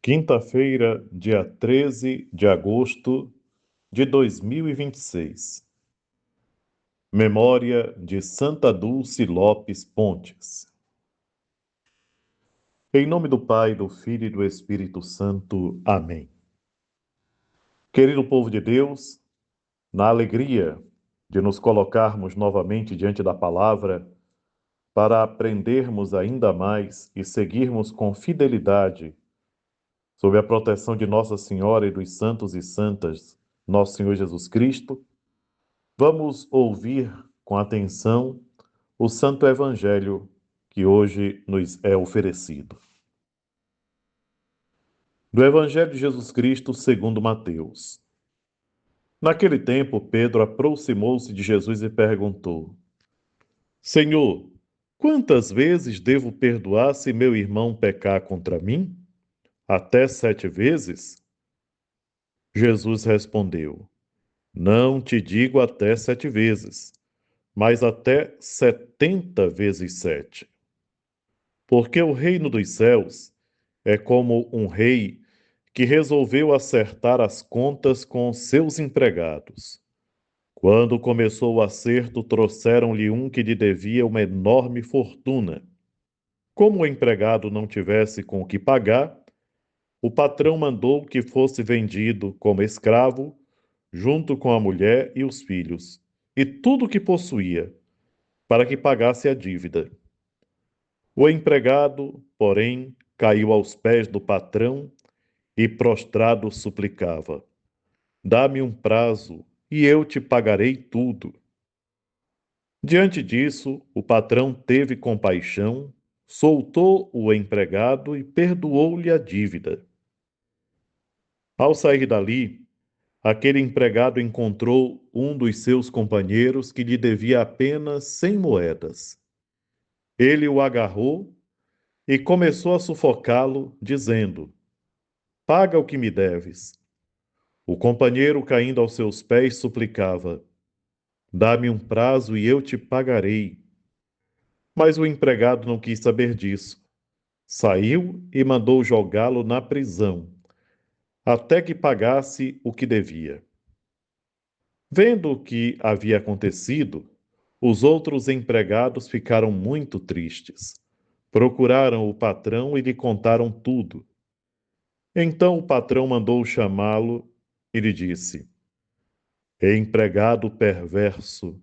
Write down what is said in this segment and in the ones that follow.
Quinta-feira, dia 13 de agosto de 2026. Memória de Santa Dulce Lopes Pontes. Em nome do Pai, do Filho e do Espírito Santo. Amém. Querido povo de Deus, na alegria de nos colocarmos novamente diante da palavra para aprendermos ainda mais e seguirmos com fidelidade sob a proteção de Nossa Senhora e dos santos e santas, nosso Senhor Jesus Cristo, vamos ouvir com atenção o Santo Evangelho que hoje nos é oferecido. Do Evangelho de Jesus Cristo segundo Mateus. Naquele tempo, Pedro aproximou-se de Jesus e perguntou: Senhor, quantas vezes devo perdoar se meu irmão pecar contra mim? Até 7 vezes? Jesus respondeu: Não te digo até 7 vezes, mas até 70 vezes 7. Porque o reino dos céus é como um rei que resolveu acertar as contas com seus empregados. Quando começou o acerto, trouxeram-lhe um que lhe devia uma enorme fortuna. Como o empregado não tivesse com o que pagar, o patrão mandou que fosse vendido como escravo, junto com a mulher e os filhos, e tudo o que possuía, para que pagasse a dívida. O empregado, porém, caiu aos pés do patrão e, prostrado, suplicava: Dá-me um prazo e eu te pagarei tudo. Diante disso, o patrão teve compaixão, soltou o empregado e perdoou-lhe a dívida. Ao sair dali, aquele empregado encontrou um dos seus companheiros que lhe devia apenas 100 moedas. Ele o agarrou e começou a sufocá-lo, dizendo: Paga o que me deves. O companheiro, caindo aos seus pés, suplicava: Dá-me um prazo e eu te pagarei. Mas o empregado não quis saber disso. Saiu e mandou jogá-lo na prisão, até que pagasse o que devia. Vendo o que havia acontecido, os outros empregados ficaram muito tristes. Procuraram o patrão e lhe contaram tudo. Então o patrão mandou chamá-lo e lhe disse: Empregado perverso,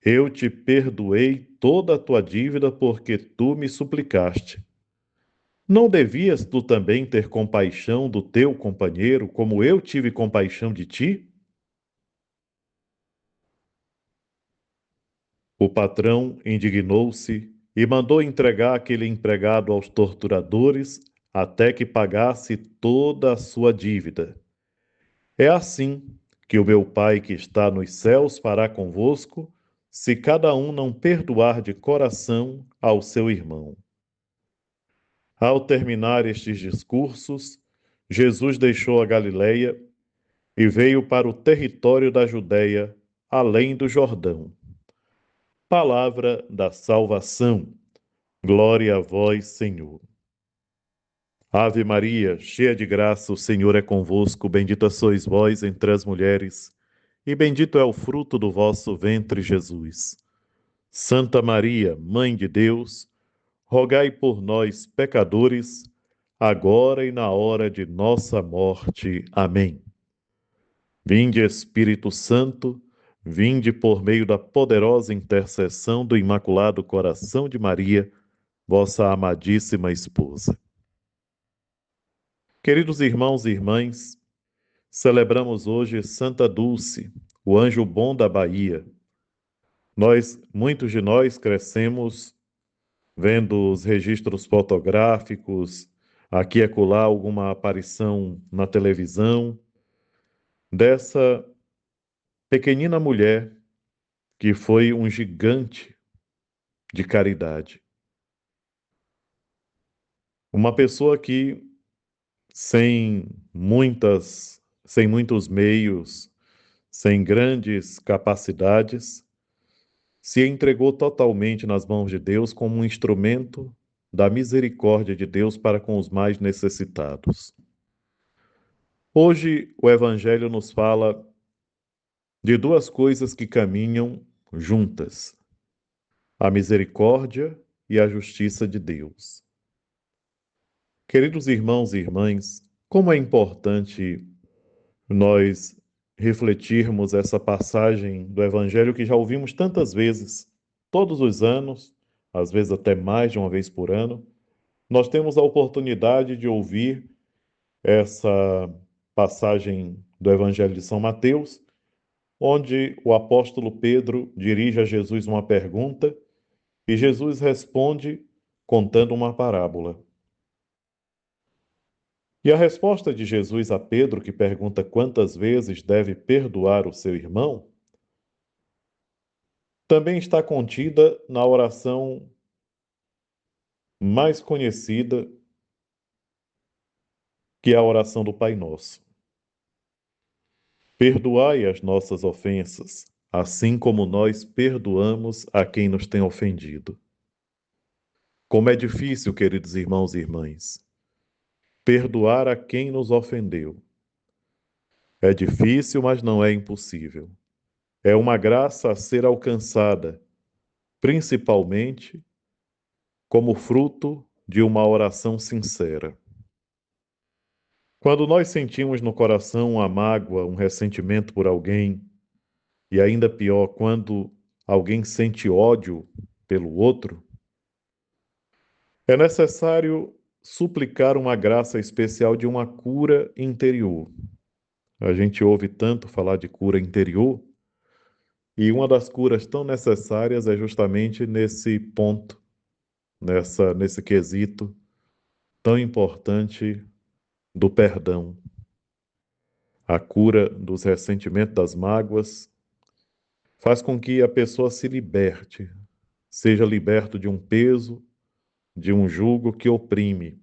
eu te perdoei toda a tua dívida porque tu me suplicaste. Não devias tu também ter compaixão do teu companheiro, como eu tive compaixão de ti? O patrão indignou-se e mandou entregar aquele empregado aos torturadores até que pagasse toda a sua dívida. É assim que o meu Pai que está nos céus fará convosco, se cada um não perdoar de coração ao seu irmão. Ao terminar estes discursos, Jesus deixou a Galileia e veio para o território da Judéia, além do Jordão. Palavra da salvação. Glória a vós, Senhor. Ave Maria, cheia de graça, o Senhor é convosco. Bendita sois vós entre as mulheres, e bendito é o fruto do vosso ventre, Jesus. Santa Maria, Mãe de Deus, rogai por nós, pecadores, agora e na hora de nossa morte. Amém. Vinde, Espírito Santo, vinde por meio da poderosa intercessão do Imaculado Coração de Maria, vossa amadíssima esposa. Queridos irmãos e irmãs, celebramos hoje Santa Dulce, o anjo bom da Bahia. Muitos de nós crescemos vendo os registros fotográficos, aqui e acolá alguma aparição na televisão, dessa pequenina mulher que foi um gigante de caridade. Uma pessoa que, sem muitos meios, sem grandes capacidades, se entregou totalmente nas mãos de Deus como um instrumento da misericórdia de Deus para com os mais necessitados. Hoje, o Evangelho nos fala de duas coisas que caminham juntas: a misericórdia e a justiça de Deus. Queridos irmãos e irmãs, como é importante nós refletirmos essa passagem do Evangelho que já ouvimos tantas vezes, todos os anos, às vezes até mais de uma vez por ano, nós temos a oportunidade de ouvir essa passagem do Evangelho de São Mateus, onde o apóstolo Pedro dirige a Jesus uma pergunta e Jesus responde contando uma parábola. E a resposta de Jesus a Pedro, que pergunta quantas vezes deve perdoar o seu irmão, também está contida na oração mais conhecida, que é a oração do Pai Nosso. Perdoai as nossas ofensas, assim como nós perdoamos a quem nos tem ofendido. Como é difícil, queridos irmãos e irmãs, perdoar a quem nos ofendeu. É difícil, mas não é impossível. É uma graça a ser alcançada, principalmente como fruto de uma oração sincera. Quando nós sentimos no coração uma mágoa, um ressentimento por alguém, e ainda pior, quando alguém sente ódio pelo outro, é necessário suplicar uma graça especial de uma cura interior. A gente ouve tanto falar de cura interior, e uma das curas tão necessárias é justamente nesse ponto, nesse quesito tão importante do perdão. A cura dos ressentimentos, das mágoas, faz com que a pessoa se liberte, seja liberto de um peso, de um jugo que oprime,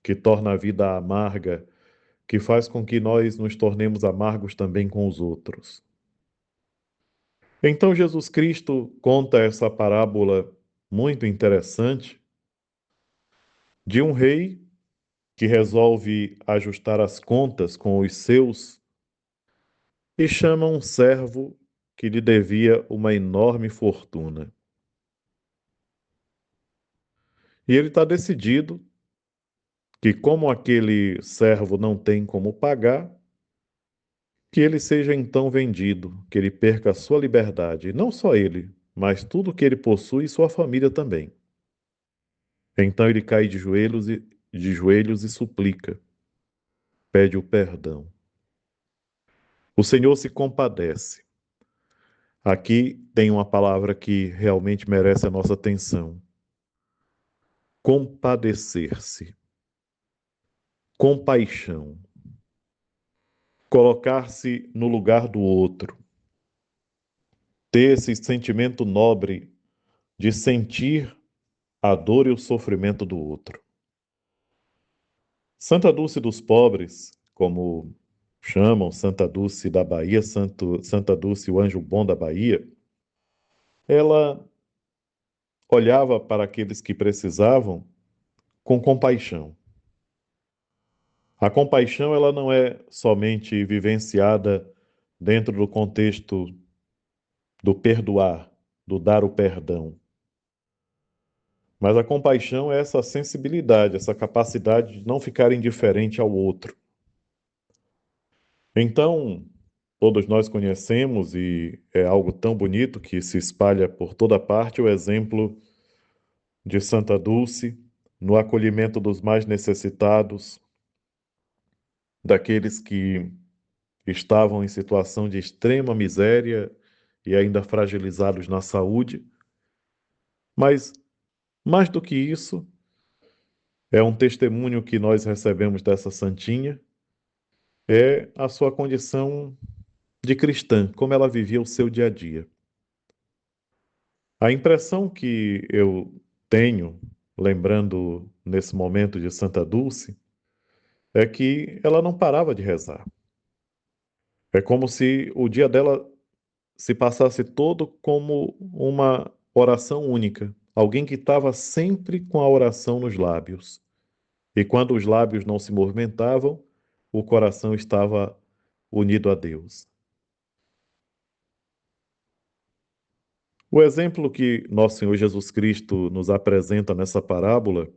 que torna a vida amarga, que faz com que nós nos tornemos amargos também com os outros. Então, Jesus Cristo conta essa parábola muito interessante de um rei que resolve ajustar as contas com os seus e chama um servo que lhe devia uma enorme fortuna. E ele está decidido que, como aquele servo não tem como pagar, que ele seja então vendido, que ele perca a sua liberdade, e não só ele, mas tudo que ele possui e sua família também. Então ele cai de joelhos e suplica, pede o perdão. O Senhor se compadece. Aqui tem uma palavra que realmente merece a nossa atenção. Compadecer-se. Compaixão. Colocar-se no lugar do outro. Ter esse sentimento nobre de sentir a dor e o sofrimento do outro. Santa Dulce dos Pobres, como chamam Santa Dulce da Bahia, Santa Dulce, o anjo bom da Bahia, ela olhava para aqueles que precisavam com compaixão. A compaixão ela não é somente vivenciada dentro do contexto do perdoar, do dar o perdão. Mas a compaixão é essa sensibilidade, essa capacidade de não ficar indiferente ao outro. Então, todos nós conhecemos, e é algo tão bonito que se espalha por toda parte, o exemplo de Santa Dulce no acolhimento dos mais necessitados, daqueles que estavam em situação de extrema miséria e ainda fragilizados na saúde. Mas, mais do que isso, é um testemunho que nós recebemos dessa santinha, é a sua condição de cristã, como ela vivia o seu dia a dia. A impressão que eu tenho, lembrando nesse momento de Santa Dulce, é que ela não parava de rezar. É como se o dia dela se passasse todo como uma oração única. Alguém que estava sempre com a oração nos lábios. E quando os lábios não se movimentavam, o coração estava unido a Deus. O exemplo que nosso Senhor Jesus Cristo nos apresenta nessa parábola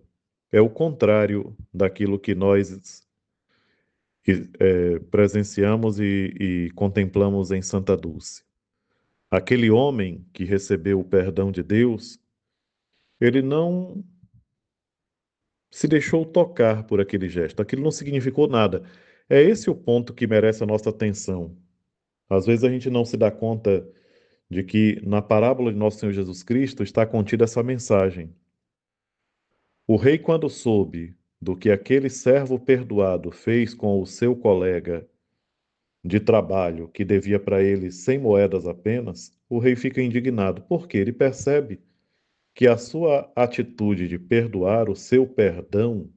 é o contrário daquilo que nós presenciamos e contemplamos em Santa Dulce. Aquele homem que recebeu o perdão de Deus, ele não se deixou tocar por aquele gesto. Aquilo não significou nada. É esse o ponto que merece a nossa atenção. Às vezes a gente não se dá conta de que na parábola de nosso Senhor Jesus Cristo está contida essa mensagem. O rei, quando soube do que aquele servo perdoado fez com o seu colega de trabalho, que devia para ele 100 moedas apenas, o rei fica indignado, porque ele percebe que a sua atitude de perdoar, o seu perdão,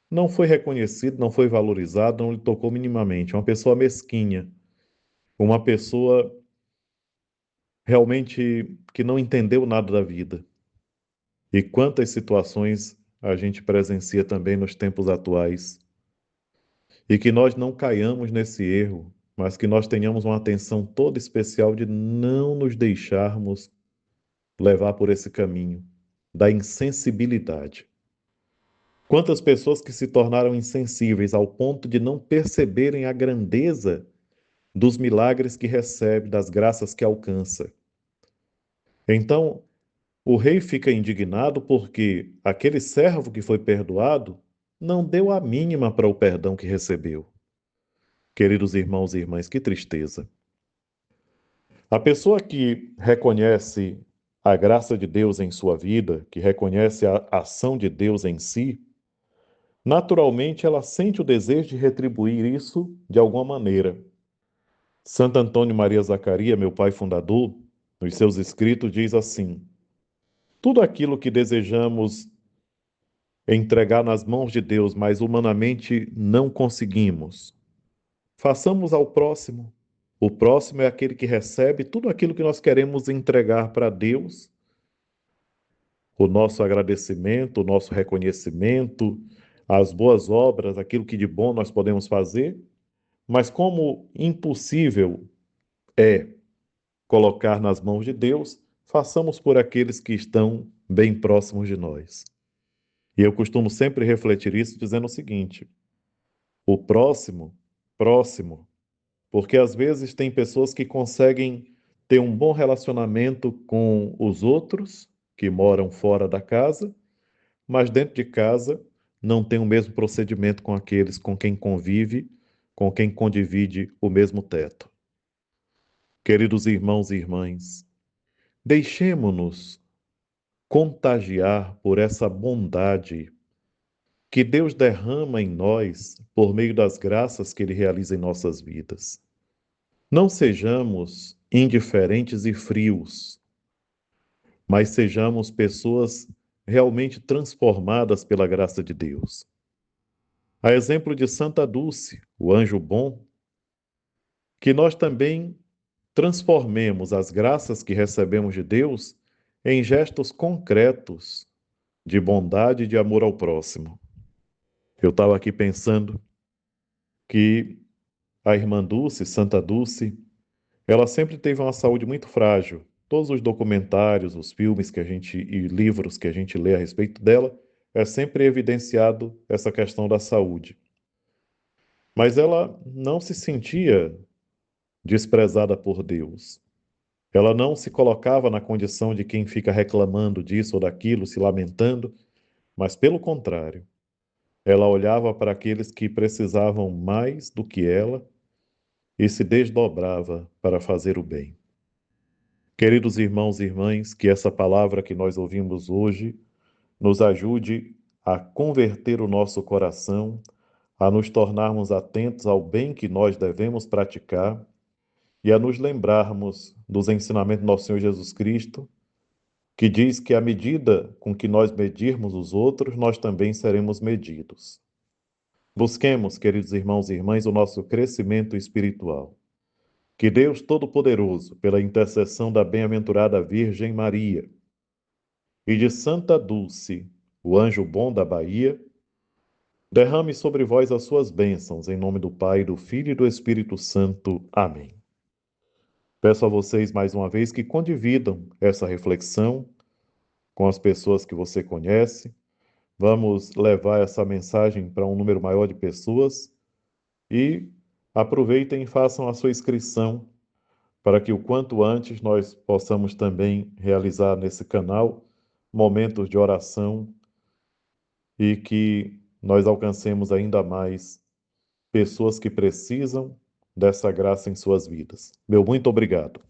não foi reconhecido, não foi valorizado, não lhe tocou minimamente. Uma pessoa mesquinha, uma pessoa realmente que não entendeu nada da vida. E quantas situações a gente presencia também nos tempos atuais. E que nós não caiamos nesse erro, mas que nós tenhamos uma atenção toda especial de não nos deixarmos levar por esse caminho da insensibilidade. Quantas pessoas que se tornaram insensíveis ao ponto de não perceberem a grandeza dos milagres que recebe, das graças que alcança. Então, o rei fica indignado porque aquele servo que foi perdoado não deu a mínima para o perdão que recebeu. Queridos irmãos e irmãs, que tristeza. A pessoa que reconhece a graça de Deus em sua vida, que reconhece a ação de Deus em si, naturalmente ela sente o desejo de retribuir isso de alguma maneira. Santo Antônio Maria Zacaria, meu pai fundador, nos seus escritos diz assim: tudo aquilo que desejamos entregar nas mãos de Deus, mas humanamente não conseguimos, façamos ao próximo. O próximo é aquele que recebe tudo aquilo que nós queremos entregar para Deus, o nosso agradecimento, o nosso reconhecimento, as boas obras, aquilo que de bom nós podemos fazer, mas como impossível é colocar nas mãos de Deus, façamos por aqueles que estão bem próximos de nós. E eu costumo sempre refletir isso dizendo o seguinte: o próximo, porque às vezes tem pessoas que conseguem ter um bom relacionamento com os outros que moram fora da casa, mas dentro de casa não tem o mesmo procedimento com aqueles com quem convive, com quem condivide o mesmo teto. Queridos irmãos e irmãs, deixemo-nos contagiar por essa bondade que Deus derrama em nós por meio das graças que Ele realiza em nossas vidas. Não sejamos indiferentes e frios, mas sejamos pessoas realmente transformadas pela graça de Deus. A exemplo de Santa Dulce, o anjo bom, que nós também transformemos as graças que recebemos de Deus em gestos concretos de bondade e de amor ao próximo. Eu estava aqui pensando que a irmã Dulce, Santa Dulce, ela sempre teve uma saúde muito frágil. Todos os documentários, os filmes que a gente e livros que a gente lê a respeito dela, é sempre evidenciado essa questão da saúde. Mas ela não se sentia desprezada por Deus. Ela não se colocava na condição de quem fica reclamando disso ou daquilo, se lamentando, mas pelo contrário, ela olhava para aqueles que precisavam mais do que ela e se desdobrava para fazer o bem. Queridos irmãos e irmãs, que essa palavra que nós ouvimos hoje nos ajude a converter o nosso coração, a nos tornarmos atentos ao bem que nós devemos praticar e a nos lembrarmos dos ensinamentos do nosso Senhor Jesus Cristo, que diz que à medida com que nós medirmos os outros, nós também seremos medidos. Busquemos, queridos irmãos e irmãs, o nosso crescimento espiritual. Que Deus Todo-Poderoso, pela intercessão da bem-aventurada Virgem Maria e de Santa Dulce, o anjo bom da Bahia, Derrame sobre vós as suas bênçãos, em nome do Pai, do Filho e do Espírito Santo. Amém. Peço a vocês mais uma vez que condividam essa reflexão com as pessoas que você conhece. Vamos levar essa mensagem para um número maior de pessoas e aproveitem e façam a sua inscrição para que o quanto antes nós possamos também realizar nesse canal momentos de oração e que nós alcancemos ainda mais pessoas que precisam dessa graça em suas vidas. Meu muito obrigado.